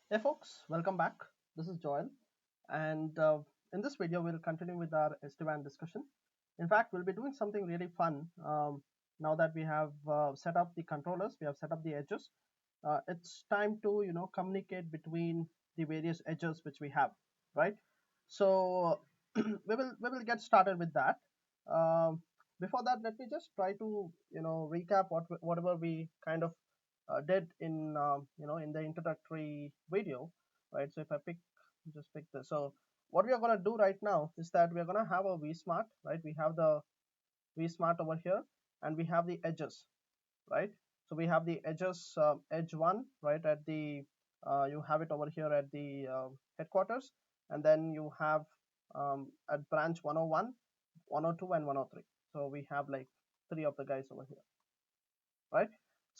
Hey folks, welcome back. This is Joel, and in this video, we'll continue with our SD-WAN discussion. In fact, we'll be doing something really fun. Now that we have set up the controllers, we have set up the edges. It's time to communicate between the various edges which we have, right? So we will get started with that. Um, Before that, let me just try to recap whatever we kind of did in in the introductory video, right? So if I just pick this. So what we are going to do right now is that we are going to have a vSmart, right? We have the vSmart over here, and we have the edges, right? So we have the edges, edge one, right? At the you have it over here at the headquarters, and then you have at branch 101, 102, and 103. So we have like three of the guys over here, right?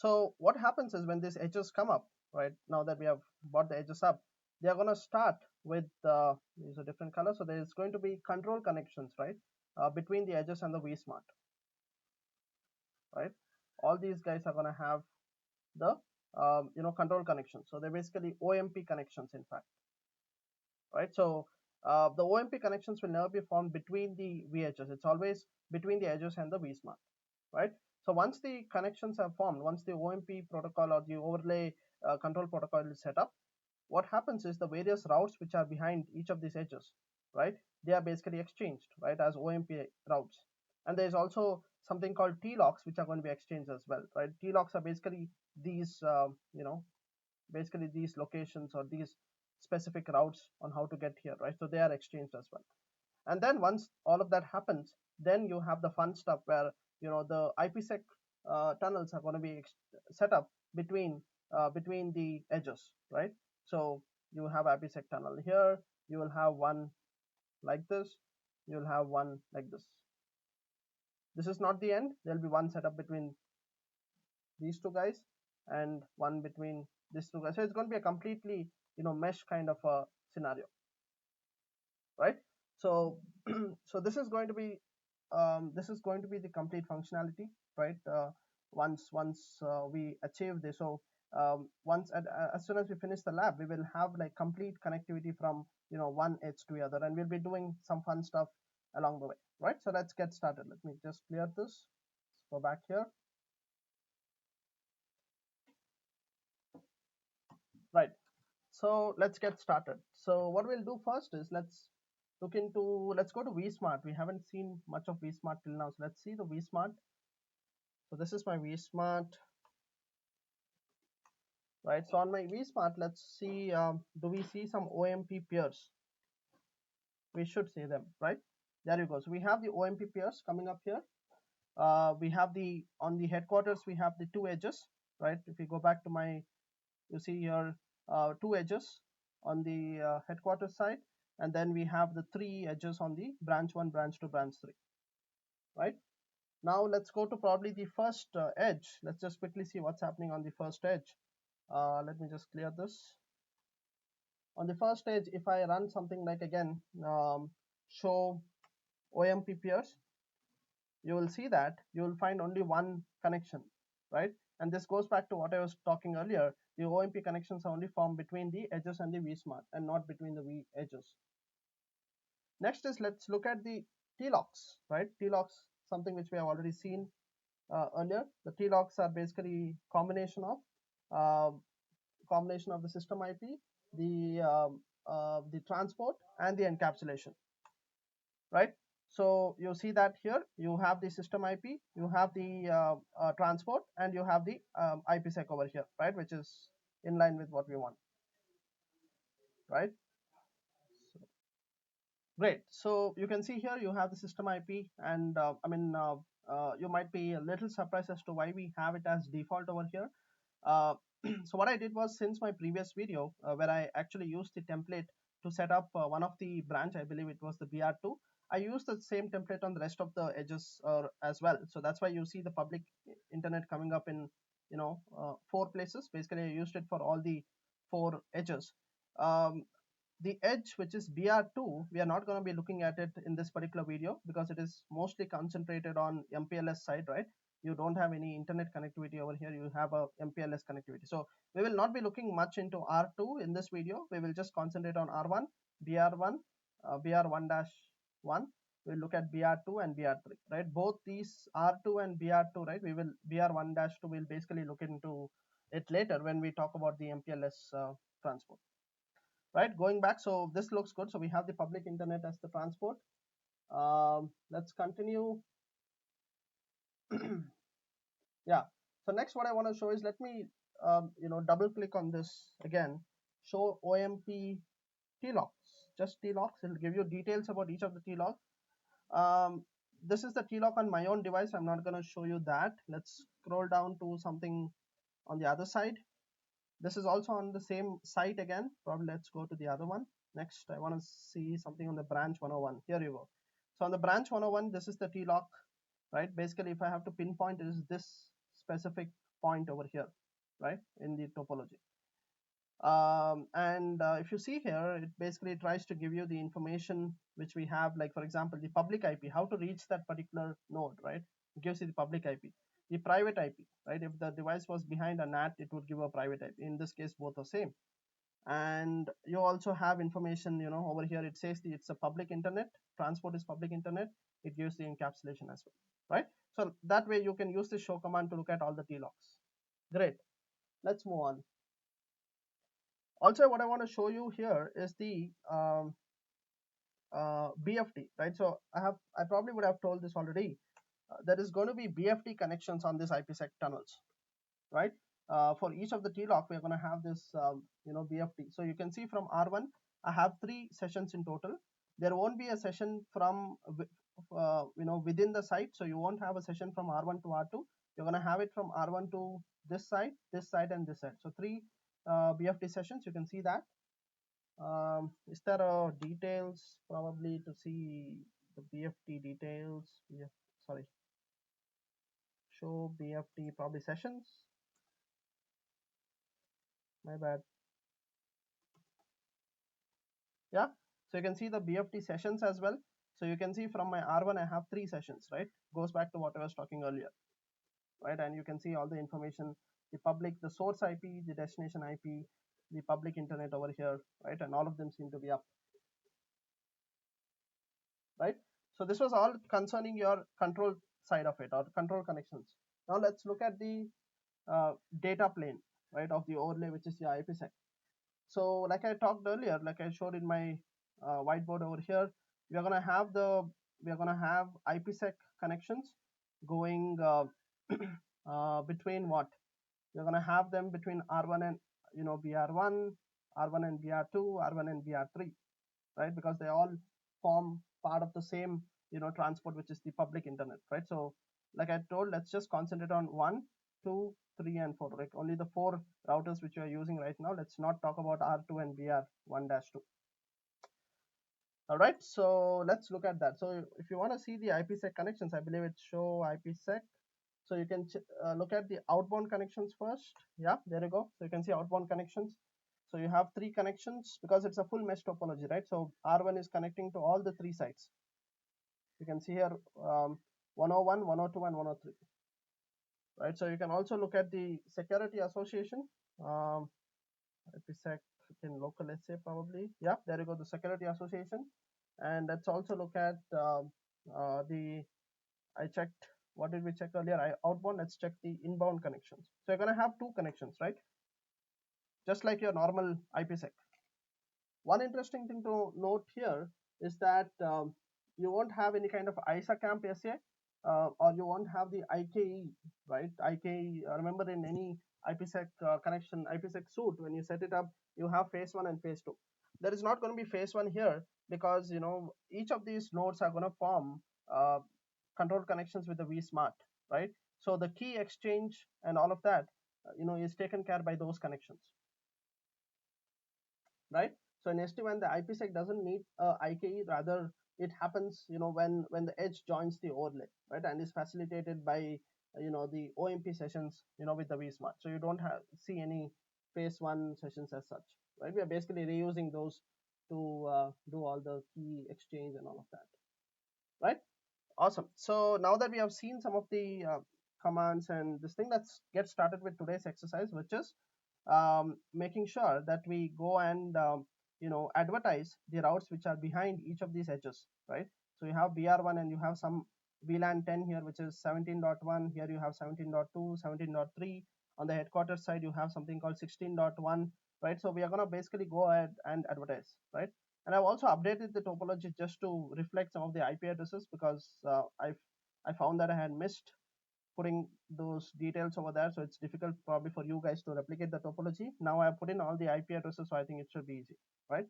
So what happens is when these edges come up, right? Now that we have brought the edges up, they are going to start with these are different colors. So there is going to be control connections, right, between the edges and the vSmart, right? All these guys are going to have the control connections. So they're basically OMP connections, in fact, right? So the OMP connections will never be formed between the VHs. It's always between the edges and the vSmart, right? So once the connections are formed, once the OMP protocol or the overlay control protocol is set up, what happens is the various routes which are behind each of these edges, right? They are basically exchanged, right, as OMP routes. And there is also something called T-locks which are going to be exchanged as well, right? T-locks are basically these, basically these locations or these specific routes on how to get here, right? So they are exchanged as well. And then once all of that happens, then you have the fun stuff where the IPsec tunnels are going to be set up between the edges, right? So you have IPsec tunnel here. You will have one like this. You will have one like this. This is not the end. There will be one set up between these two guys and one between these two guys. So it's going to be a completely mesh kind of a scenario, right? So so this is going to be the complete functionality, right? Once we achieve this, so as soon as we finish the lab, we will have like complete connectivity from one edge to the other, and we'll be doing some fun stuff along the way, right? So let's get started. Let me just clear this. Let's go back here, right? So let's get started. So what we'll do first is let's go to vSmart. We haven't seen much of vSmart till now, so let's see the vSmart. So this is my vSmart, right? So on my vSmart, let's see, do we see some OMP peers? We should see them, right? There you go. So we have the OMP peers coming up here. We have on the headquarters, we have the two edges, right? If you go back to you see here two edges on the headquarters side, and then we have the three edges on the branch 1, branch 2, branch 3, right? Now let's go to probably the first edge. Let's just quickly see what's happening on the first edge. Let me just clear this. On the first edge, if I run something like again show OMP peers, you will see that you will find only one connection, right? And this goes back to what I was talking earlier. The OMP connections are only formed between the edges and the vSmart and not between the V edges. Next is let's look at the T-locks, right? T-locks, something which we have already seen earlier. The T-locks are basically uh, combination of the system IP, the transport, and the encapsulation, right? So you see that here you have the system IP, you have the transport, and you have the IPsec over here, right, which is in line with what we want, right? So, great. So you can see here you have the system IP, and you might be a little surprised as to why we have it as default over here. So what I did was, since my previous video where I actually used the template to set up one of the branch, I believe it was the BR2, I used the same template on the rest of the edges as well. So that's why you see the public internet coming up in four places. Basically, I used it for all the four edges. The edge which is BR2, we are not going to be looking at it in this particular video because it is mostly concentrated on MPLS side, right? you don't have any internet connectivity over here, you have a MPLS connectivity. So we will not be looking much into R2 in this video. We will just concentrate on R1, BR1, BR1-1. We'll look at BR2 and BR3, right? Both these R2 and BR2, right? We will BR1-2 will basically look into it later when we talk about the MPLS transport, right? Going back, so this looks good. So we have the public internet as the transport. Let's continue. Yeah, so next what I want to show is, let me double click on this again, show OMP T-locks, just T-locks. It'll give you details about each of the T-lock. This is the T-lock on my own device. I'm not going to show you that. Let's scroll down to something on the other side. This is also on the same site again. Probably let's go to the other one. Next, I want to see something on the branch 101. Here you go. So on the branch 101, this is the T-lock, right? Basically, if I have to pinpoint, it is this specific point over here, right, in the topology. If you see here, it basically tries to give you the information which we have, like for example, the public IP, how to reach that particular node, right? It gives you the public IP. The private IP, right? If the device was behind a NAT, it would give a private IP. In this case, both are same. And you also have information, over here it says it's a public internet, transport is public internet. It gives the encapsulation as well, right? So that way you can use the show command to look at all the T-locks. Great. Let's move on. Also, what I want to show you here is the BFT, right? So I probably would have told this already. There is going to be BFT connections on this IPsec tunnels, right? For each of the T-lock, we're going to have this, BFT. So you can see from R1, I have 3 sessions in total. There won't be a session from, within the site. So you won't have a session from R1 to R2. You're going to have it from R1 to this side, and this side. So 3 BFT sessions. You can see that. Is there details probably to see the BFT details? Sorry, show BFT probably sessions. My bad. Yeah, so you can see the BFT sessions as well. So you can see from my R1, I have 3 sessions, right? Goes back to what I was talking earlier, right? And you can see all the information, the public, the source IP, the destination IP, the public internet over here, right? And all of them seem to be up, right? So this was all concerning your control side of it, or control connections. Now let's look at the data plane, right, of the overlay, which is the IPsec. So like I talked earlier, like I showed in my whiteboard over here, we are going to have IPsec connections going between what? We're going to have them between R1 and BR1, R1 and BR2, R1 and BR3, right? Because they all form part of the same transport, which is the public internet, right? So like I told, let's just concentrate on 1, 2, 3, and 4, like only the 4 routers which you are using right now. Let's not talk about R2 and BR1-2. All right, so let's look at that. So if you want to see the IPsec connections, I believe it's show IPsec. So you can look at the outbound connections first. Yeah, there you go. So you can see outbound connections. So you have 3 connections because it's a full mesh topology, right? So R1 is connecting to all the 3 sites. You can see here 101, 102, and 103, right? So you can also look at the security association. IPsec in local SA probably. Yeah, there you go, the security association. And let's also look at I checked, what did we check earlier? Outbound, let's check the inbound connections. So you're going to have 2 connections, right? Just like your normal IPsec. One interesting thing to note here is that you won't have any kind of ISA-CAMP SA, or you won't have the IKE, right? IKE, remember in any IPsec connection, IPsec suite, when you set it up, you have phase 1 and phase 2. There is not going to be phase 1 here because each of these nodes are going to form control connections with the vSmart, right? So the key exchange and all of that, is taken care by those connections, right? So in SD-WAN, the IPsec doesn't need IKE, rather it happens, when the edge joins the overlay, right, and is facilitated by the OMP sessions, with the vSmart. So you don't see any phase 1 sessions as such, right? We are basically reusing those to do all the key exchange and all of that, right? Awesome. So now that we have seen some of the commands and this thing. Let's get started with today's exercise, which is making sure that we go and advertise the routes which are behind each of these edges, right? So you have BR1 and you have some VLAN 10 here, which is 17.1. Here you have 17.2, 17.3. On the headquarters side, you have something called 16.1, right? So we are going to basically go ahead and advertise, right? And I've also updated the topology just to reflect some of the IP addresses, because I found that I had missed putting those details over there, so it's difficult probably for you guys to replicate the topology. Now I have put in all the IP addresses, so I think it should be easy, right?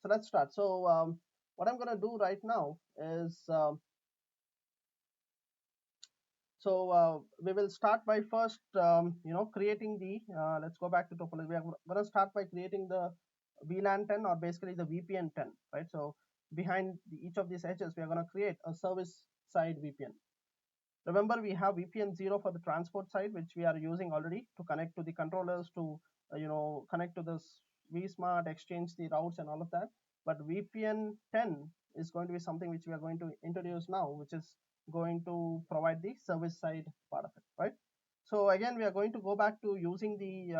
So let's start. So what I'm going to do right now is we will start by first creating the let's go back to topology. We are going to start by creating the VLAN 10, or basically the VPN 10, right? So behind each of these edges, we are going to create a service side VPN. Remember, we have VPN 0 for the transport side, which we are using already to connect to the controllers, to connect to this vSmart, exchange the routes and all of that. But VPN 10 is going to be something which we are going to introduce now, which is going to provide the service side part of it, right? So again, we are going to go back to using the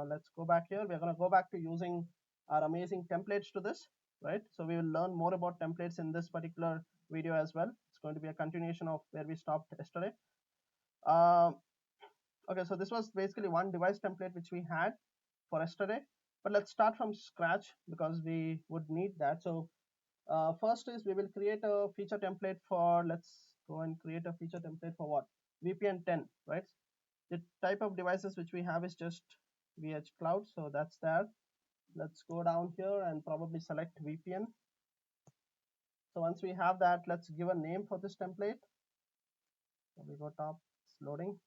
let's go back here. We are going to go back to using our amazing templates to this, right? So we will learn more about templates in this particular video as well. It's going to be a continuation of where we stopped yesterday. Okay, so this was basically one device template which we had for yesterday, but let's start from scratch because we would need that. So first is we will create a feature template for, let's go and create a feature template for what? VPN 10, right? The type of devices which we have is just vHCloud, so that's there. Let's go down here and probably select VPN. So once we have that, let's give a name for this template. So we go top, it's loading.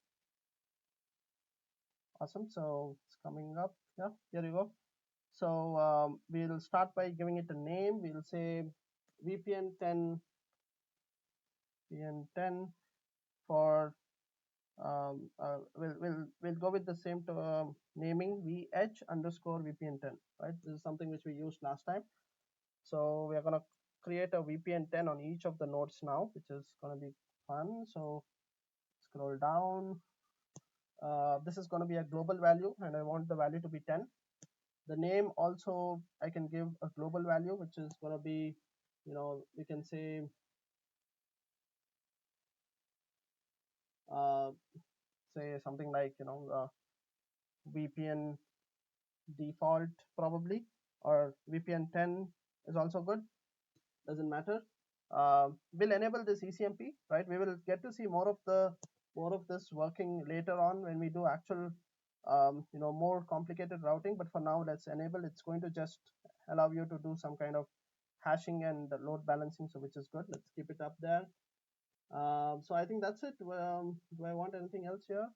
Awesome, so it's coming up. Yeah, here you go. So we'll start by giving it a name. We'll say VPN 10, VPN 10 for we'll go with the same naming VH underscore VPN 10, right? This is something which we used last time. So we are gonna create a VPN 10 on each of the nodes now, which is gonna be fun. So scroll down. This is gonna be a global value, and I want the value to be 10. The name also I can give a global value, which is gonna be, we can say say something like VPN default probably, or VPN 10 is also good, doesn't matter. We'll enable this ECMP, right? We will get to see more of this working later on when we do actual more complicated routing, but for now let's enable. It's going to just allow you to do some kind of hashing and load balancing, so which is good. Let's keep it up there. So I think that's it. Do I want anything else here?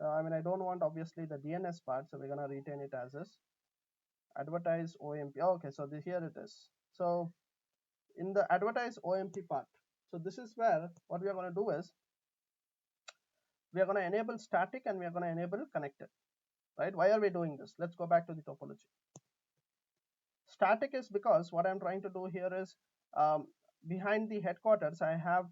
I mean, I don't want obviously the DNS part, so we're gonna retain it as is. Advertise OMP. Oh, okay, so here it is. So in the advertise OMP part, so this is where what we are going to do is we are going to enable static and we are going to enable connected, right? Why are we doing this? Let's go back to the topology. Static is because what I'm trying to do here is behind the headquarters I have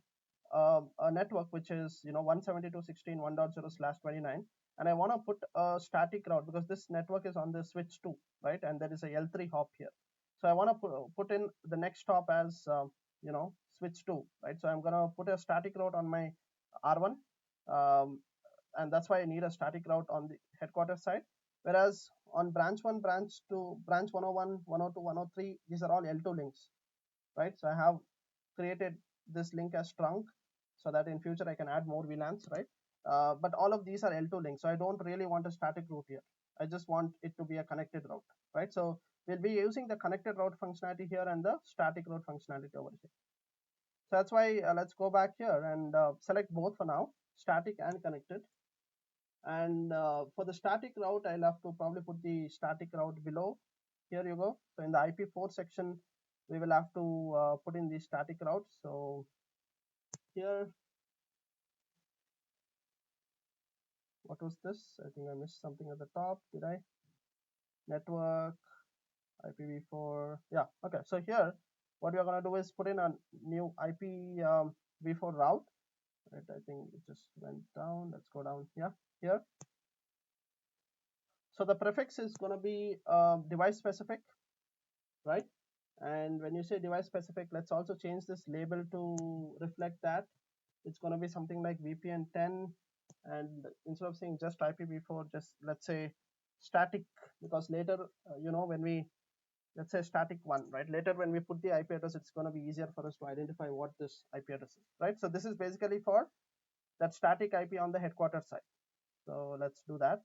a network which is 172.16.1.0/29, and I want to put a static route because this network is on the switch 2, right? And there is a L3 hop here, so I want to put in the next hop as switch 2, right? So I'm going to put a static route on my R1, and that's why I need a static route on the headquarters side. Whereas on branch 1, branch 2, branch 101, 102, 103, these are all L2 links, right? So I have created this link as trunk so that in future I can add more VLANs, right? But all of these are L2 links, so I don't really want a static route here. I just want it to be a connected route, right? So we'll be using the connected route functionality here and the static route functionality over here. So that's why let's go back here and select both for now, static and connected. And for the static route, I'll have to probably put the static route below. Here you go. So in the IP4 section, we will have to put in the static route. So here, what was this? I think I missed something at the top. Did I? Network, IPv4. Yeah, okay. So here, what we are going to do is put in a new IPv4 route. right? I think it just went down. Let's go down here. So the prefix is going to be device specific, right? And when you say device specific, let's also change this label to reflect that. It's going to be something like VPN 10, and instead of saying just IPv4, just let's say static, because later, when we, let's say static 1, right? Later when we put the IP address, it's going to be easier for us to identify what this IP address is, right? So this is basically for that static IP on the headquarters side. So let's do that.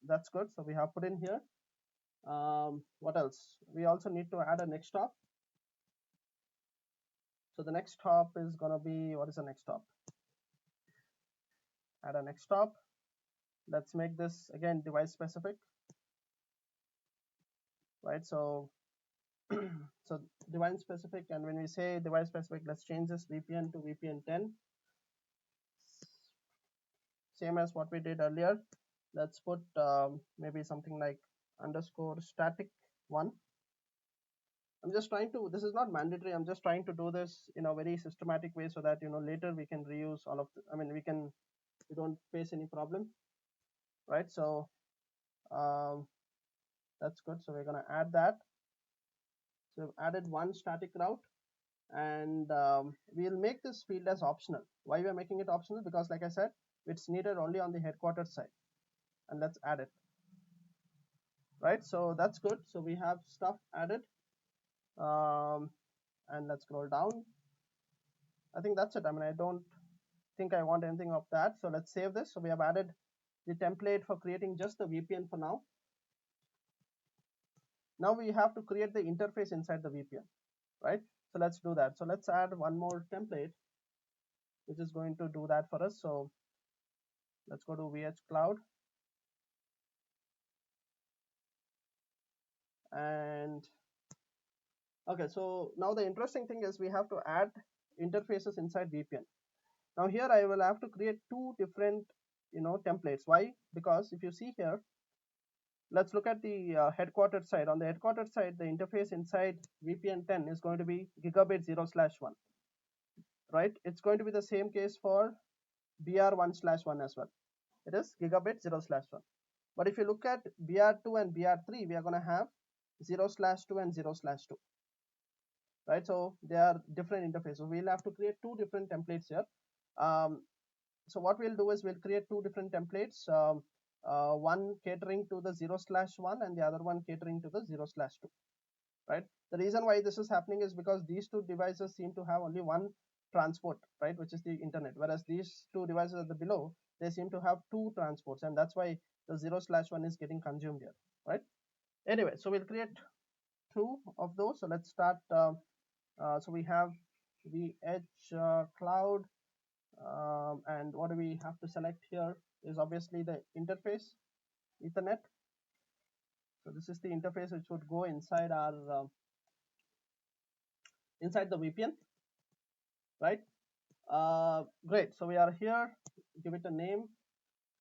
That's good. So we have put in here. What else? We also need to add a next hop. So the next hop is going to be, what is the next hop? Add a next hop. Let's make this again device specific, right? So so device specific, and when we say device specific, let's change this VPN to VPN 10. Same as what we did earlier. Let's put maybe something like underscore static 1. I'm just trying to, this is not mandatory, I'm just trying to do this in a very systematic way so that later we can reuse all of we don't face any problem, right? So that's good. So we're going to add that. So we've added one static route, and we'll make this field as optional. Why we're making it optional? Because like I said, it's needed only on the headquarters side. And let's add it, right? So that's good. So we have stuff added, and let's scroll down. I think that's it. I don't think I want anything of that. So let's save this. So we have added the template for creating just the VPN for now. Now we have to create the interface inside the VPN, right? So let's do that. So let's add one more template, which is going to do that for us. So let's go to VH Cloud. And okay, so now the interesting thing is we have to add interfaces inside VPN. Now here I will have to create two different templates. Why? Because if you see here, let's look at the headquartered side. On the headquartered side, the interface inside VPN 10 is going to be gigabit 0/1, right? It's going to be the same case for BR1/1 as well. It is gigabit 0/1. But if you look at BR2 and BR3, we are going to have 0/2 and 0/2, right? So they are different interfaces. We'll have to create two different templates here. So what we'll do is we'll create two different templates, one catering to the 0/1 and the other one catering to the 0/2, right? The reason why this is happening is because these two devices seem to have only one transport, right, which is the internet, whereas these two devices at the below, they seem to have two transports, and that's why the 0/1 is getting consumed here, right? Anyway, so we'll create two of those. So let's start. So we have the edge cloud, and what do we have to select here is obviously the interface Ethernet. So this is the interface which would go inside our inside the VPN, right? Great. So we are here. Give it a name.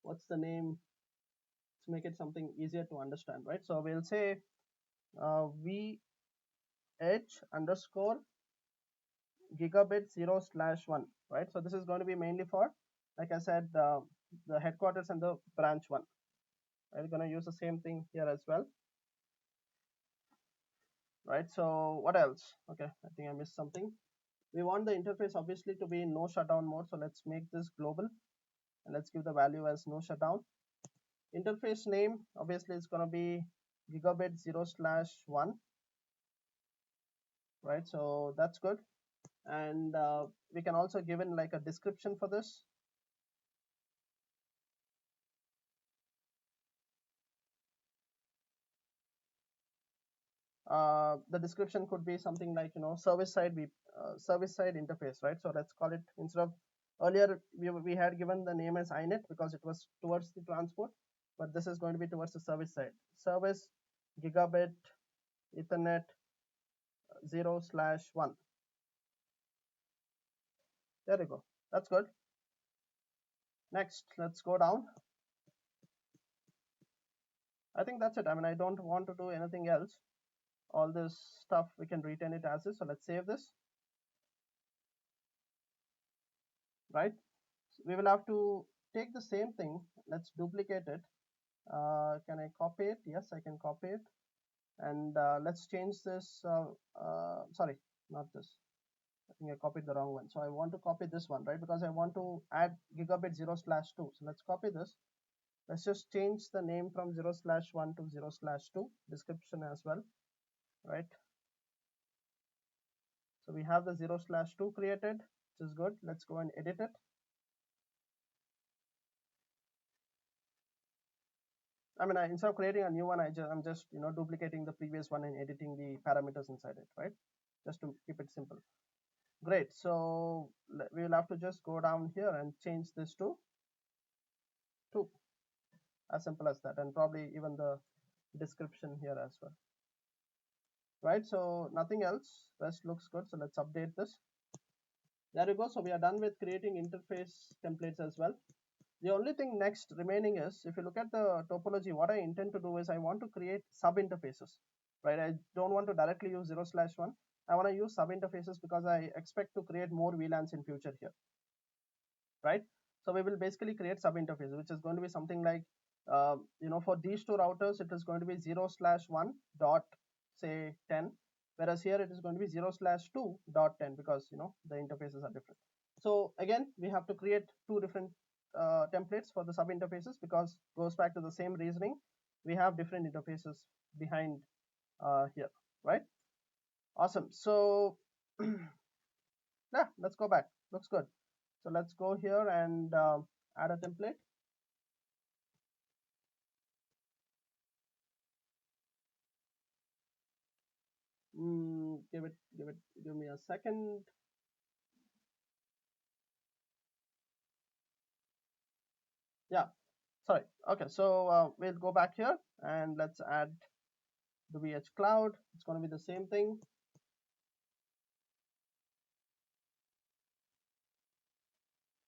What's the name? Let's make it something easier to understand, right? So we'll say VH underscore gigabit 0/1, right? So this is going to be mainly for, like I said, the headquarters and the branch one. I'm going to use the same thing here as well, right? So what else? Okay, I think I missed something. We want the interface obviously to be in no shutdown mode, so let's make this global and let's give the value as no shutdown. Interface name obviously is going to be gigabit 0/1, right? So that's good. And we can also give in like a description for this. The description could be something like service side interface, right? So let's call it, instead of earlier we had given the name as INET because it was towards the transport, but this is going to be towards the service side. Service gigabit Ethernet 0/1. There we go. That's good. Next, let's go down. I think that's it. I don't want to do anything else. All this stuff we can retain it as is. So let's save this. right? So we will have to take the same thing. Let's duplicate it. Can I copy it? Yes, I can copy it. And let's change this. Sorry, not this. I think I copied the wrong one. So I want to copy this one, right? Because I want to add gigabit 0/2. So let's copy this. Let's just change the name from 0/1 to 0/2. Description as well, right? So we have the 0/2 created, which is good. Let's go and edit it. I mean, instead of creating a new one, I'm just duplicating the previous one and editing the parameters inside it, right? Just to keep it simple. Great. So we will have to just go down here and change this to 2. As simple as that, and probably even the description here as well, right? So nothing else. Rest looks good. So let's update this. There you go. So we are done with creating interface templates as well. The only thing next remaining is, if you look at the topology, what I intend to do is I want to create sub interfaces, right? I don't want to directly use 0/1. I want to use sub interfaces because I expect to create more VLANs in future here, right? So we will basically create sub interfaces, which is going to be something like, for these two routers, it is going to be 0/1 dot say 10, whereas here it is going to be 0/2 dot 10 because the interfaces are different. So again, we have to create two different templates for the sub interfaces because goes back to the same reasoning. We have different interfaces behind here, right? Awesome. So yeah, let's go back. Looks good. So let's go here and add a template. Give me a second. Yeah, sorry. Okay, so we'll go back here and let's add the VH Cloud. It's going to be the same thing,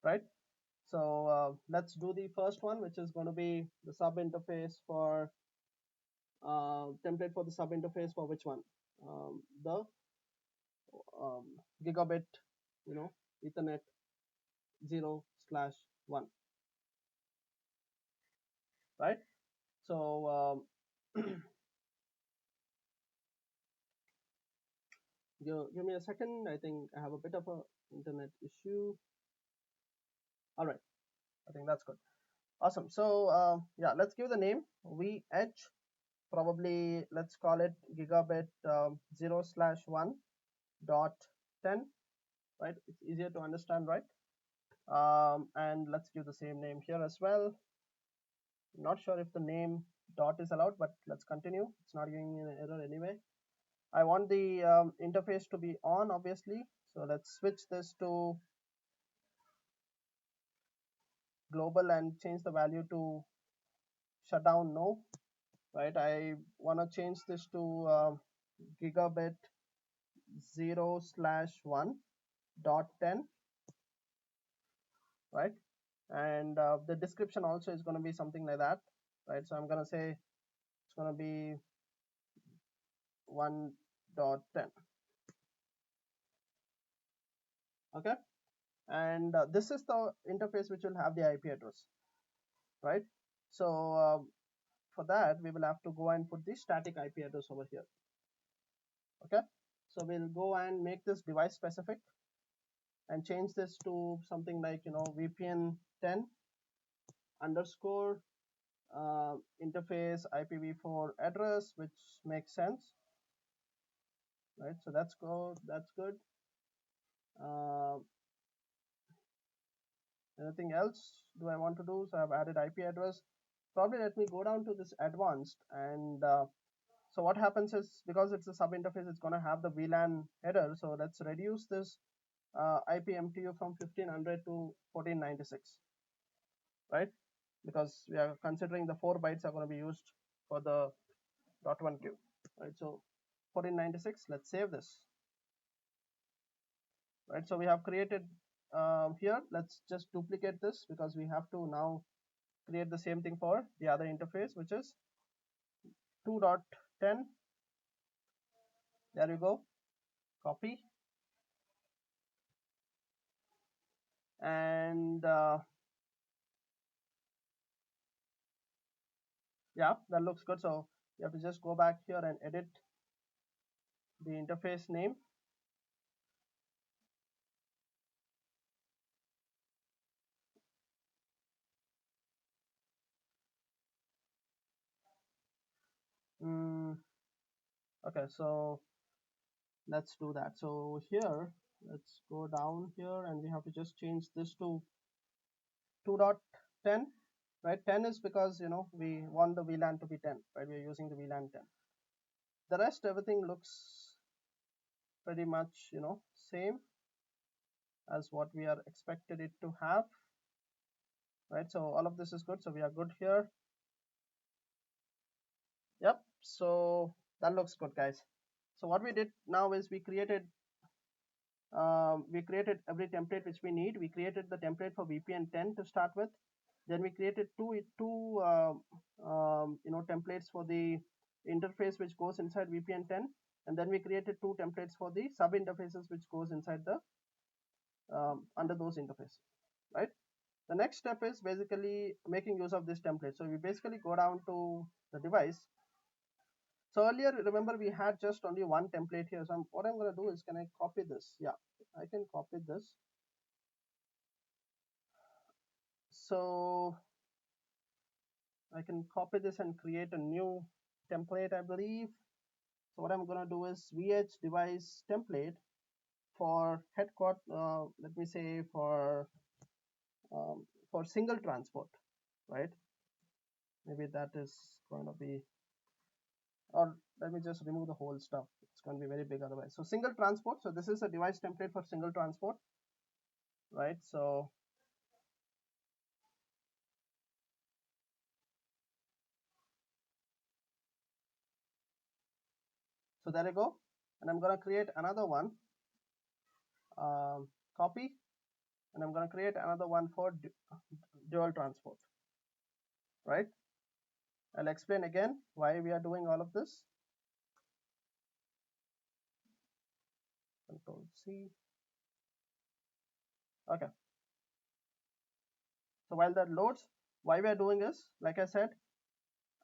right? So let's do the first one, which is going to be the sub interface for template for the sub interface for which one? The gigabit, Ethernet 0/1, right? So give me a second. I think I have a bit of a internet issue. All right, I think that's good. Awesome. So yeah, let's give the name VH. Probably let's call it gigabit 0/1 dot 10, right? It's easier to understand, right? And let's give the same name here as well. I'm not sure if the name dot is allowed, but let's continue. It's not giving me an error anyway. I want the interface to be on, obviously. So let's switch this to global and change the value to shutdown no, right? I want to change this to gigabit 0/1 dot 10, right? And the description also is going to be something like that, right? So I'm going to say it's going to be 1.10. Okay, and this is the interface which will have the IP address, right? So for that we will have to go and put the static IP address over here. Okay, so we'll go and make this device specific and change this to something like VPN 10 underscore interface IPv4 address, which makes sense, right? So that's good. uh, Anything else do I want to do? So I've added IP address. Probably let me go down to this advanced, and so what happens is, because it's a sub interface, it's going to have the VLAN header. So let's reduce this IP MTU from 1500 to 1496, right? Because we are considering the 4 bytes are going to be used for the .1 queue, right? So 1496, let's save this, right? So we have created here. Let's just duplicate this because we have to now create the same thing for the other interface, which is 2.10. There you go. Copy And yeah, that looks good. So you have to just go back here and edit the interface name. mm, okay, so let's do that. So here, let's go down here and we have to just change this to 2.10, right? 10 is because, we want the VLAN to be 10, right? We're using the VLAN 10. The rest, everything looks pretty much, same as what we are expected it to have, right? So all of this is good. So we are good here. Yep. So that looks good, guys. So what we did now is we created every template which we need. We created the template for VPN 10 to start with. Then we created two templates for the interface which goes inside VPN 10, and then we created two templates for the sub interfaces which goes inside the under those interfaces, right? The next step is basically making use of this template. So we basically go down to the device. So earlier, remember, we had just only one template here. So what I'm going to do is, can I copy this? Yeah, I can copy this. So I can copy this and create a new template, I believe. So what I'm going to do is vh device template for headquarter, let me say for single transport, right? Maybe that is going to be, or let me just remove the whole stuff. It's going to be very big otherwise. So single transport. So this is a device template for single transport, right? So there you go. And I'm going to create another one, copy, and I'm going to create another one for dual transport, right? I'll explain again why we are doing all of this. Control C. Okay. So while that loads, why we are doing is, like I said,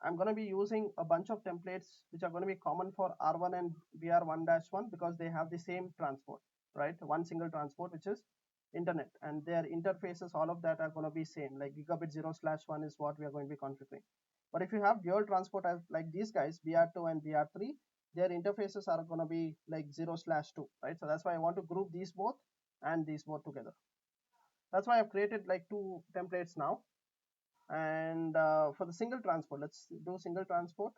I'm going to be using a bunch of templates which are going to be common for R1 and BR1-1 because they have the same transport, right? One single transport, which is internet, and their interfaces, all of that are going to be same. Like gigabit 0/1 is what we are going to be configuring. But if you have dual transport like these guys, BR2 and BR3, their interfaces are going to be like 0/2, right? So that's why I want to group these both and these both together. That's why I've created like two templates now. And for the single transport, let's do single transport.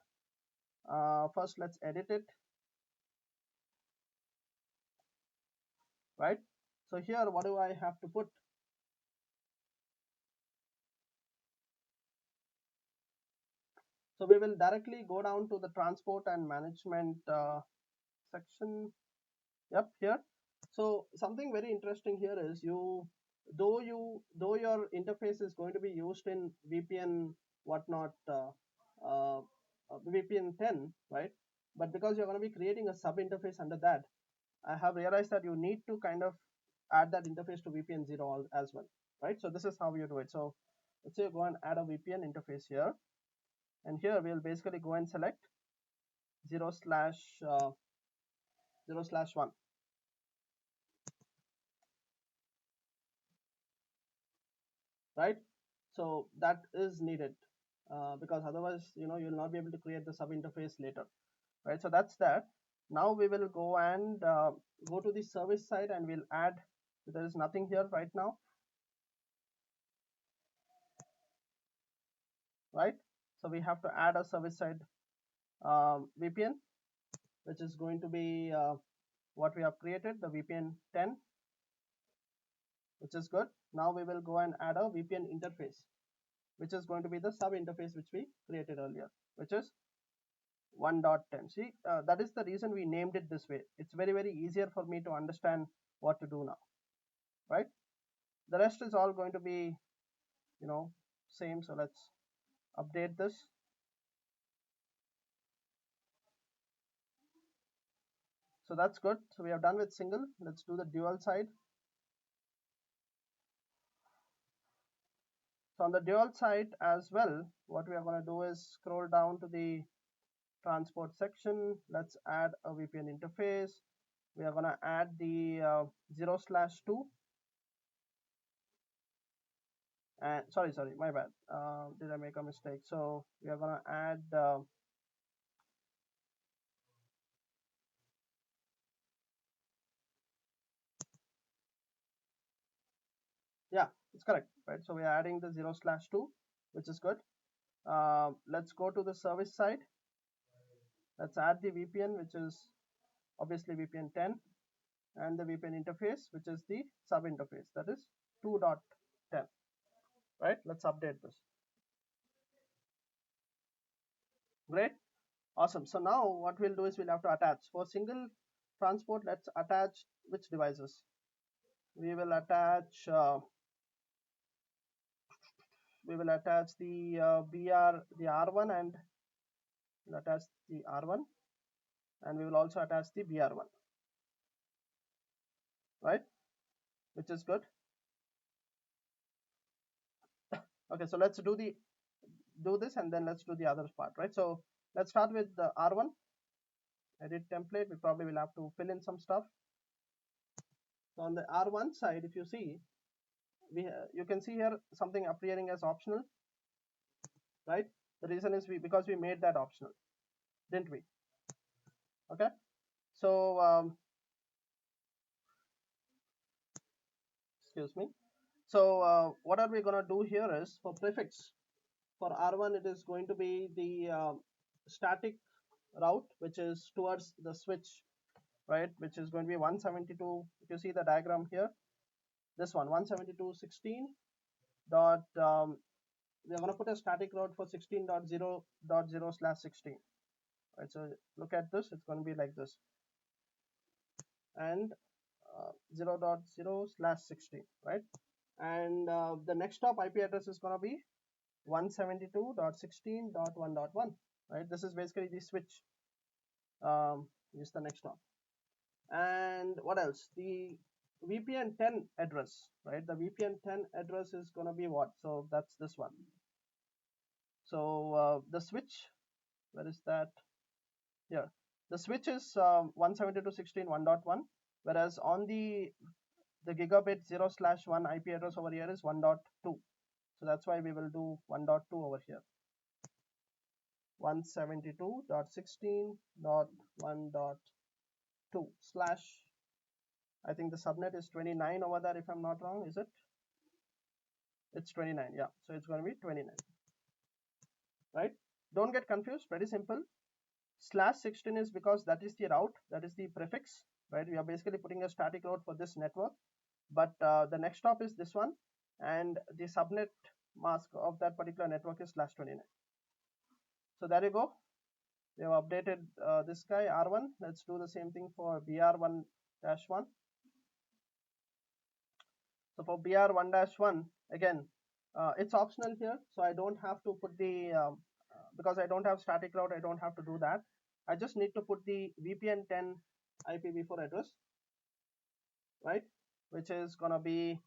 First, let's edit it, right? So here, what do I have to put? So we will directly go down to the transport and management section. Yep, here. So something very interesting here is though your interface is going to be used in VPN whatnot, VPN 10, right? But because you're going to be creating a sub interface under that, I have realized that you need to kind of add that interface to VPN 0 as well, right? So this is how you do it. So let's say you go and add a VPN interface here, and here we'll basically go and select 0/1, right? So that is needed because otherwise, you'll not be able to create the sub interface later, right? So that's that. Now we will go and go to the service side and we'll add. There is nothing here right now, right? So we have to add a service side VPN, which is going to be what we have created, the VPN 10, which is good. Now we will go and add a VPN interface, which is going to be the sub interface which we created earlier, which is 1.10. See, that is the reason we named it this way. It's very, very easier for me to understand what to do now, right? The rest is all going to be, same. So let's update this. So that's good. So we have done with single. Let's do the dual side. So on the dual side as well, what we are going to do is scroll down to the transport section. Let's add a VPN interface. We are going to add the 0/2, and sorry, my bad. Did I make a mistake? So we are going to add yeah, it's correct, right? So we are adding the 0/2, which is good. Let's go to the service side. Let's add the VPN, which is obviously VPN 10, and the VPN interface, which is the sub interface, that is 2.10, right? Let's update this. Great, awesome. So now what we'll do is we'll have to attach for single transport. Let's attach which devices? We will attach the the R1, and we'll attach the R1, and we will also attach the BR1, right? Which is good. Okay, so let's do this, and then let's do the other part, right? So let's start with the R1. Edit template. We probably will have to fill in some stuff. So on the R1 side, if you see, you can see here something appearing as optional, right? The reason is because we made that optional, didn't we? Okay, so excuse me. So what are we going to do here is, for prefix, for R1 it is going to be the static route, which is towards the switch, right? Which is going to be 172. If you see the diagram here, this one 172.16 dot we are going to put a static route for 16.0.0/16, right? So look at this, it's going to be like this, and 0.0/16, right? And the next hop IP address is going to be 172.16.1.1, right? This is basically the switch. Is the next hop. And what else? The VPN 10 address, right? The VPN 10 address is going to be what? So that's this one. So the switch, where is that? Here. The switch is 172.16.1.1, whereas on the gigabit 0/1 IP address over here is 1.2. So that's why we will do 1.2 over here. 172.16.1.2 slash, I think the subnet is 29 over there, if I'm not wrong. Is it? It's 29. Yeah, so it's going to be 29, right? Don't get confused, pretty simple. /16 is because that is the route, that is the prefix, right? We are basically putting a static route for this network, but the next hop is this one, and the subnet mask of that particular network is /29. So there you go. We have updated this guy R1. Let's do the same thing for BR1-1. So for BR1-1, again, it's optional here, so I don't have to put the because I don't have static route, I don't have to do that. I just need to put the VPN 10 IPv4 address, right? Which is gonna be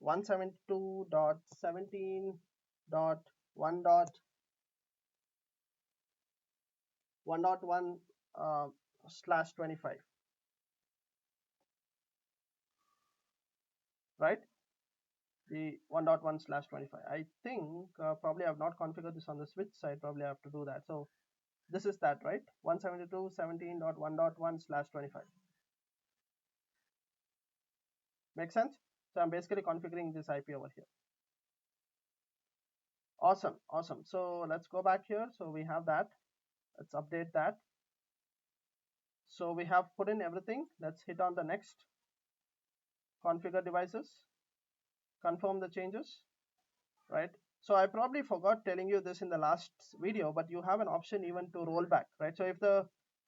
172.17.1.1/25, right? The 1.1/25. I think probably I have not configured this on the switch side. Probably I have to do that. So this is that, right? 172.17.1.1/25. Make sense? So I'm basically configuring this IP over here. Awesome, awesome. So let's go back here. So we have that. Let's update that. So we have put in everything. Let's hit on the next. Configure devices. Confirm the changes, right? So I probably forgot telling you this in the last video, but you have an option even to roll back, right? So if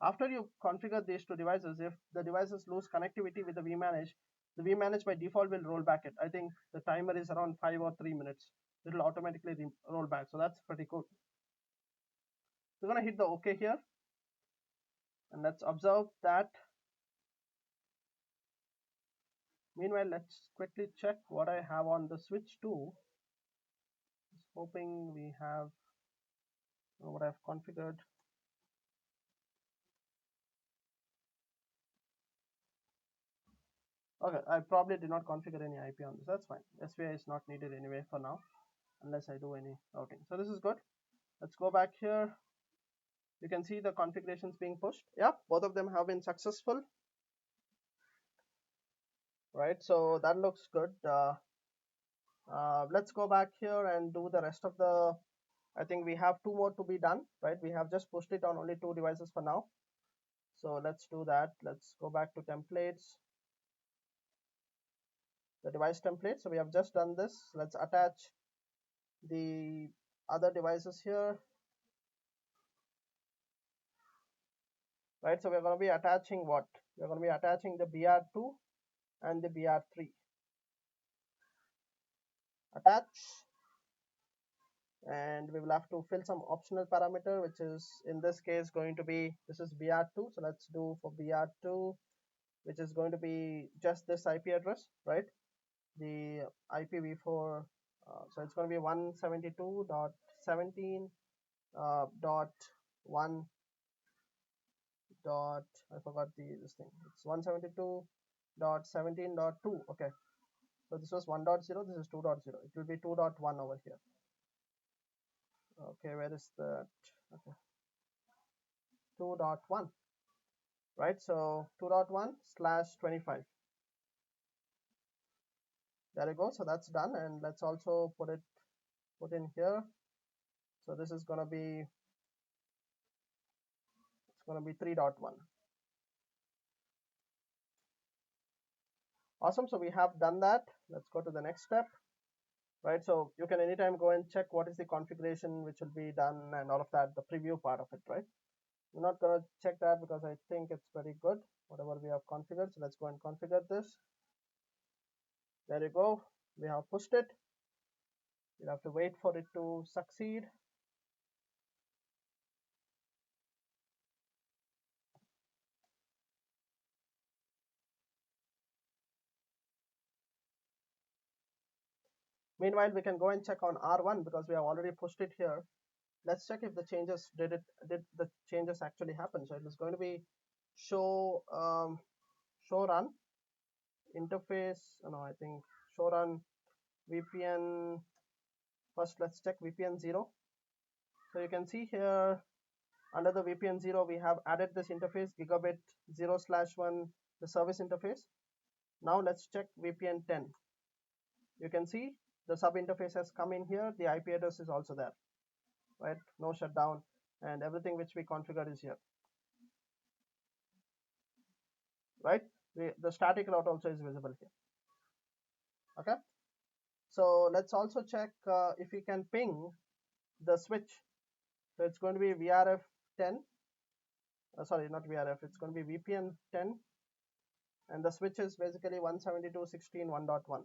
after you configure these two devices, if the devices lose connectivity with the vManage by default will roll back it. I think the timer is around 5 or 3 minutes. It will automatically roll back. So that's pretty cool. We're going to hit the OK here. And let's observe that. Meanwhile, let's quickly check what I have on the switch 2. hoping we have what I've configured. Okay, I probably did not configure any IP on this. That's fine. SVI is not needed anyway for now, unless I do any routing. So this is good. Let's go back here. You can see the configurations being pushed. Yeah, both of them have been successful. Right, so that looks good. Let's go back here and do the rest of the. I think we have two more to be done. Right, we have just pushed it on only 2 devices for now. So let's do that. Let's go back to templates, the device template. So we have just done this. Let's attach the other devices here. Right, so we're going to be attaching what? We're going to be attaching the BR2 and the BR3. Attach, and we will have to fill some optional parameter, which is in this case going to be, this is BR2. So let's do for BR2, which is going to be just this IP address, right? The IPv4, so it's going to be 172.17.1 dot, I forgot this thing, it's 172.17.2. okay, so this was 1.0, this is 2.0, it will be 2.1 over here. Okay, where is that? Okay, 2.1, right? So 2.1/25. There you go. So that's done, and let's also put in here. So this is going to be, it's going to be 3.1. Awesome. So we have done that. Let's go to the next step. Right, so you can anytime go and check what is the configuration which will be done and all of that, the preview part of it, right? I'm not going to check that because I think it's pretty good whatever we have configured. So let's go and configure this. There you go, we have pushed it. You'll have to wait for it to succeed. Meanwhile, we can go and check on R1 because we have already pushed it here. Let's check if the changes did the changes actually happen. So it is going to be show show run interface. No, I think show run VPN. First, let's check VPN 0. So you can see here under the VPN 0, we have added this interface gigabit 0/1, the service interface. Now let's check VPN 10. You can see the sub interface has come in here. The IP address is also there, right? No shutdown, and everything which we configured is here, right? The static route also is visible here. Okay, so let's also check if we can ping the switch. So it's going to be VRF 10. Sorry, not VRF. It's going to be VPN 10, and the switch is basically 172.16.1.1.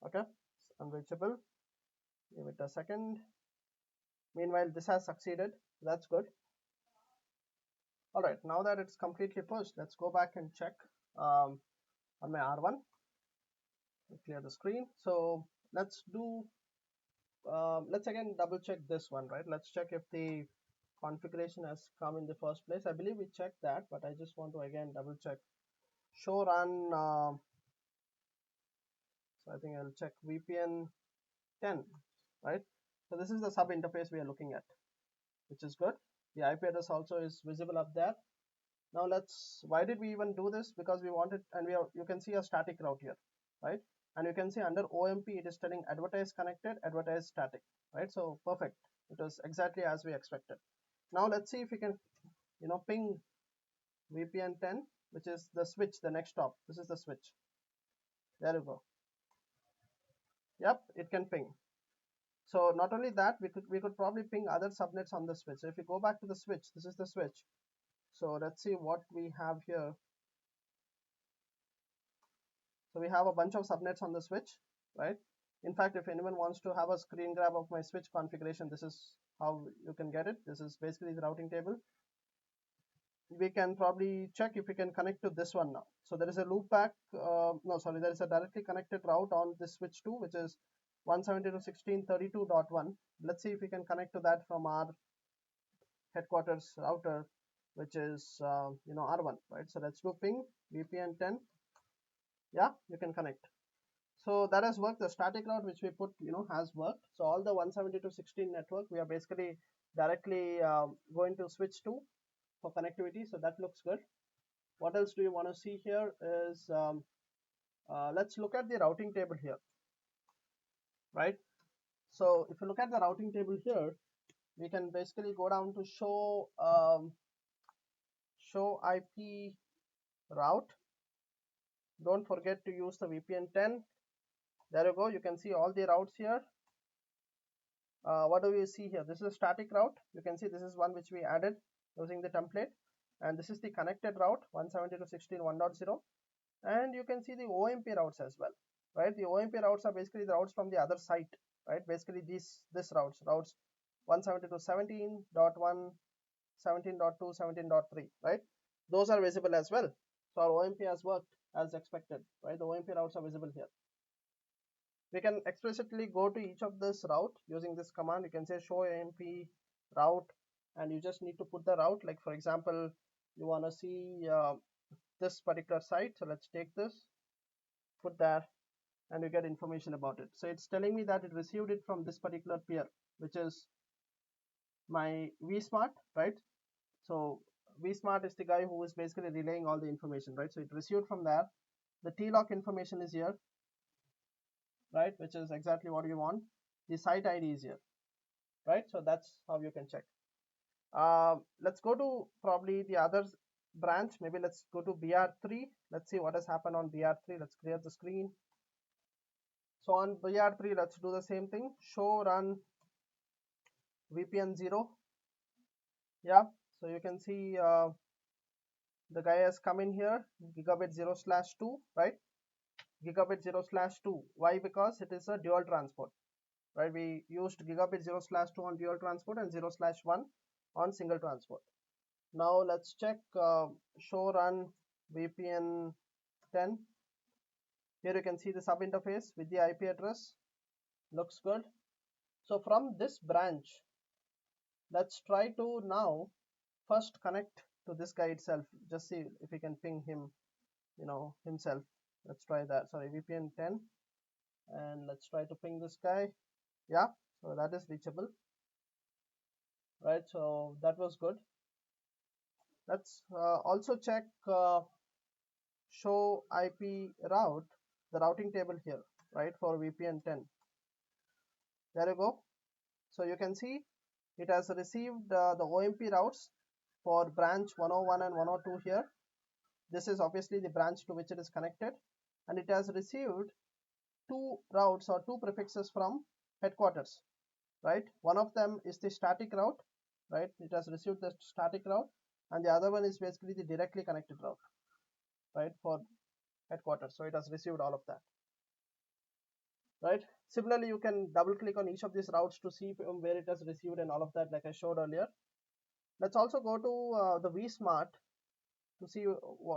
Okay, it's unreachable. Give it a second. Meanwhile, this has succeeded. That's good. All right, now that it's completely pushed, let's go back and check on my R1. Clear the screen. So let's do, let's again double check this one, right? Let's check if the configuration has come in the first place. I believe we checked that, but I just want to again double check. Show run, so I think I'll check VPN 10, right? So this is the sub interface we are looking at, which is good. The IP address also is visible up there. Now why did we even do this? Because we wanted, and you can see a static route here, right? And you can see under OMP, it is telling advertise connected, advertise static, right? So perfect. It was exactly as we expected. Now let's see if we can, ping VPN 10, which is the switch, the next stop. This is the switch. There you go. Yep, it can ping. So not only that, we could probably ping other subnets on the switch. So if you go back to the switch, this is the switch. So let's see what we have here. So we have a bunch of subnets on the switch, right? In fact, if anyone wants to have a screen grab of my switch configuration, this is how you can get it. This is basically the routing table. we can probably check if we can connect to this one now. So there is a loopback, no, sorry, there is a directly connected route on this switch 2, which is 172.16.32.1. Let's see if we can connect to that from our headquarters router, which is R1, right? So let's do ping VPN 10. Yeah, you can connect. So that has worked. The static route which we put, has worked. So all the 172.16 network, we are basically directly going to switch to for connectivity. So that looks good. What else do you want to see here is, let's look at the routing table here, right? So if you look at the routing table here, we can basically go down to show IP route. Don't forget to use the VPN 10. There you go. You can see all the routes here. What do we see here? This is a static route. You can see this is one which we added using the template, and this is the connected route 172.16.1.0, and you can see the OMP routes as well, right? The OMP routes are basically the routes from the other site, right? Basically this routes 172.17.1, 17.2, 17.3, right? Those are visible as well. So our OMP has worked as expected, right? The OMP routes are visible here. We can explicitly go to each of this route using this command. You can say show OMP route, and you just need to put the route. Like for example, you want to see this particular site, so let's take this, put there, and you get information about it. So it's telling me that it received it from this particular peer, which is my vSmart, right? So vSmart is the guy who is basically relaying all the information, right? So it received from there. The TLOC information is here, right, which is exactly what you want. The site ID is here, right? So that's how you can check. Let's go to probably the other branch. Maybe let's go to BR3. Let's see what has happened on BR3. Let's clear the screen. So on BR3, let's do the same thing. Show run VPN 0. Yeah, so you can see the guy has come in here, gigabit 0/2, right? Gigabit 0/2. Why? Because it is a dual transport, right? We used gigabit 0/2 on dual transport and 0/1 on single transport. Now let's check show run VPN 10. Here you can see the sub interface with the IP address. Looks good. So from this branch, let's try to now first connect to this guy itself. Just see if we can ping him, himself. Let's try that. Sorry, VPN 10, and let's try to ping this guy. Yeah, so that is reachable, right? So that was good. Let's also check show IP route, the routing table here, right, for VPN 10. There you go. So you can see it has received the OMP routes for branch 101 and 102 here. This is obviously the branch to which it is connected, and it has received two routes or two prefixes from headquarters, right? One of them is the static route, right? It has received the static route, and the other one is basically the directly connected route, right, for headquarters. So it has received all of that, right? Similarly, you can double click on each of these routes to see where it has received and all of that, like I showed earlier. Let's also go to the vSmart to see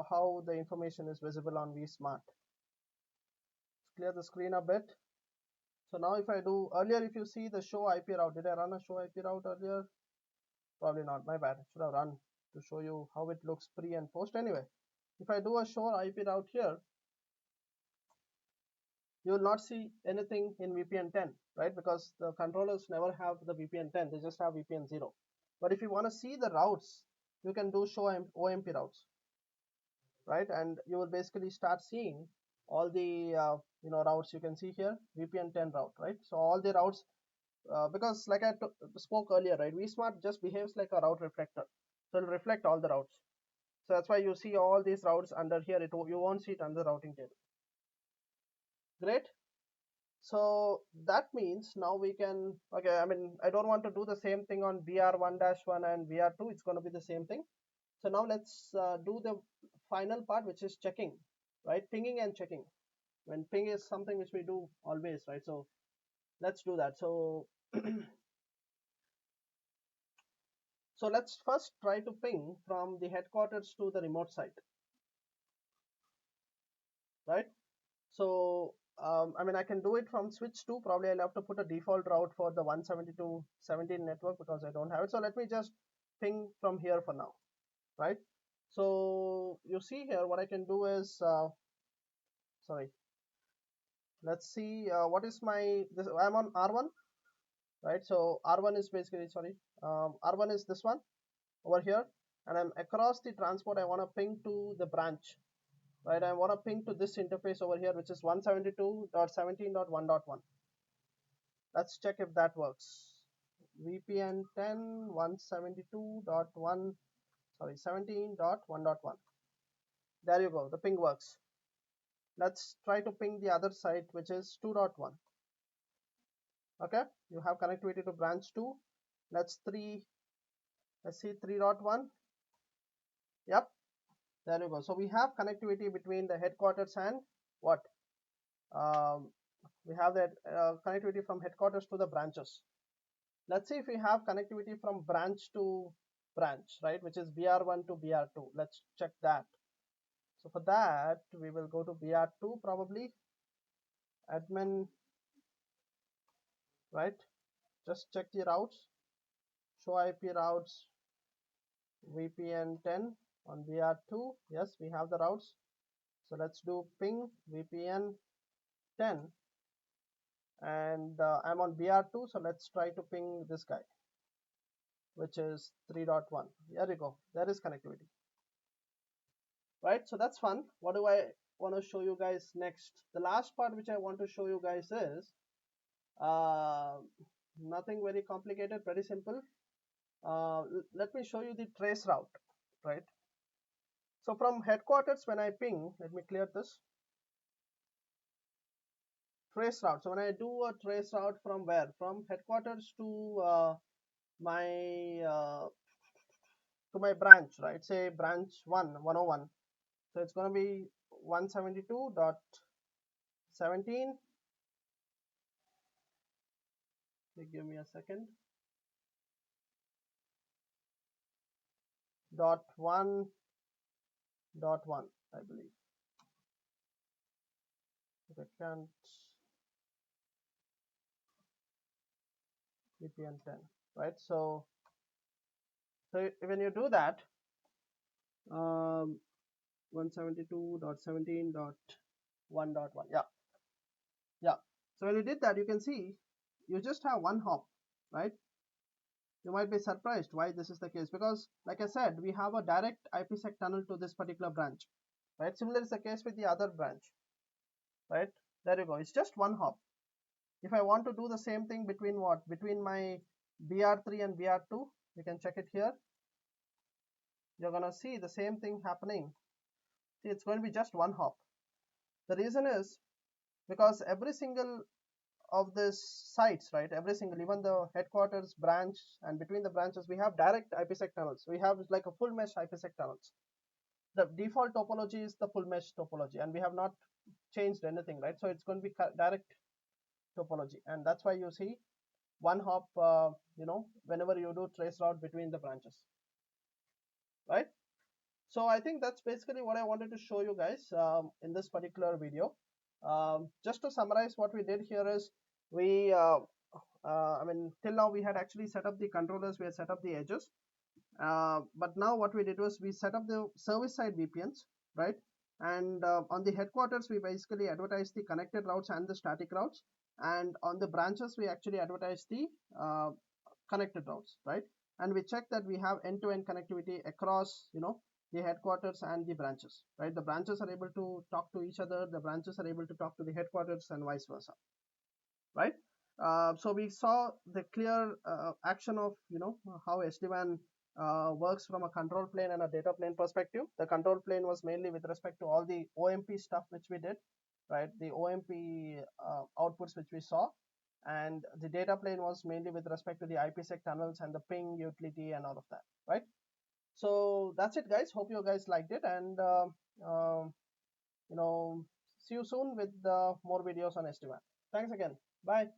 how the information is visible on vSmart. Clear the screen a bit. So now if I do, earlier if you see the show IP route, did I run a show IP route earlier? Probably not, my bad. I should have run to show you how it looks pre and post. Anyway, if I do a show IP route here, you will not see anything in VPN 10, right? Because the controllers never have the VPN 10, they just have VPN 0. But if you want to see the routes, you can do show OMP routes, right? And you will basically start seeing all the routes. You can see here VPN 10 route, right? So all the routes, because like I spoke earlier, right, vSmart just behaves like a route reflector, so it'll reflect all the routes. So that's why you see all these routes under here. You won't see it under the routing table. Great. So that means now we can, okay, I mean, I don't want to do the same thing on VR1-1 and VR2. It's going to be the same thing. So now let's do the final part, which is checking, right? Pinging and checking. When ping is something which we do always, right? So let's do that. So So let's first try to ping from the headquarters to the remote site, right? So I mean, I can do it from switch 2. Probably I'll have to put a default route for the 172.17 network because I don't have it. So let me just ping from here for now, right? So you see here what I can do is, sorry, let's see what is my, I'm on R1, right? So R1 is basically, sorry, R1 is this one over here, and I'm across the transport. I want to ping to the branch, right? I want to ping to this interface over here, which is 172.17.1.1. Let's check if that works. VPN 10 172.1, sorry, 17.1.1. There you go, the ping works. Let's try to ping the other side, which is 2.1. Okay, you have connectivity to branch 2. Let's see 3.1. Yep, there you go. So we have connectivity between the headquarters and what? Um, we have that connectivity from headquarters to the branches. Let's see if we have connectivity from branch to branch, right, which is BR1 to BR2. Let's check that. So for that, we will go to BR2 probably, admin, right? Just check the routes, show IP routes, VPN 10 on BR2. Yes, we have the routes. So let's do ping VPN 10, and I'm on BR2. So let's try to ping this guy, which is 3.1. There you go. There is connectivity, right? So that's fun. What do I want to show you guys next? The last part which I want to show you guys is uh, nothing very complicated, very simple. Let me show you the trace route, right? So from headquarters, when I ping, let me clear this trace route. So when I do a trace route from where? From headquarters my to my branch, right? Say branch 101. So it's going to be 172.17. Give me a second. .1.1, I believe. If I can't, VPN 10, right? So when you do that, 172.17.1.1, yeah. So when you did that, you can see you just have one hop, right? You might be surprised why this is the case, because like I said, we have a direct IPsec tunnel to this particular branch, right? Similar is the case with the other branch, right? There you go. It's just one hop. If I want to do the same thing between what? Between my BR3 and BR2, you can check it here. You're gonna see the same thing happening. See, it's going to be just one hop. The reason is because every single of these sites, right? Every single, even the headquarters, branch, and between the branches, we have direct IPsec tunnels. We have like a full mesh IPsec tunnels. The default topology is the full mesh topology, and we have not changed anything, right? So it's going to be direct topology, and that's why you see one hop, whenever you do trace route between the branches, right? So I think that's basically what I wanted to show you guys in this particular video. Just to summarize, what we did here is we, I mean, till now we had actually set up the controllers, we had set up the edges, but now what we did was we set up the service side VPNs, right? And on the headquarters, we basically advertise the connected routes and the static routes, and on the branches, we actually advertise the connected routes, right? And we check that we have end-to-end connectivity across, the headquarters and the branches, right? The branches are able to talk to each other, the branches are able to talk to the headquarters, and vice versa, right? So we saw the clear action of, how SD-WAN works from a control plane and a data plane perspective. The control plane was mainly with respect to all the OMP stuff which we did, right? The OMP outputs which we saw, and the data plane was mainly with respect to the IPsec tunnels and the ping utility and all of that, right? So that's it, guys. Hope you guys liked it, and see you soon with more videos on SD-WAN. Thanks again. Bye.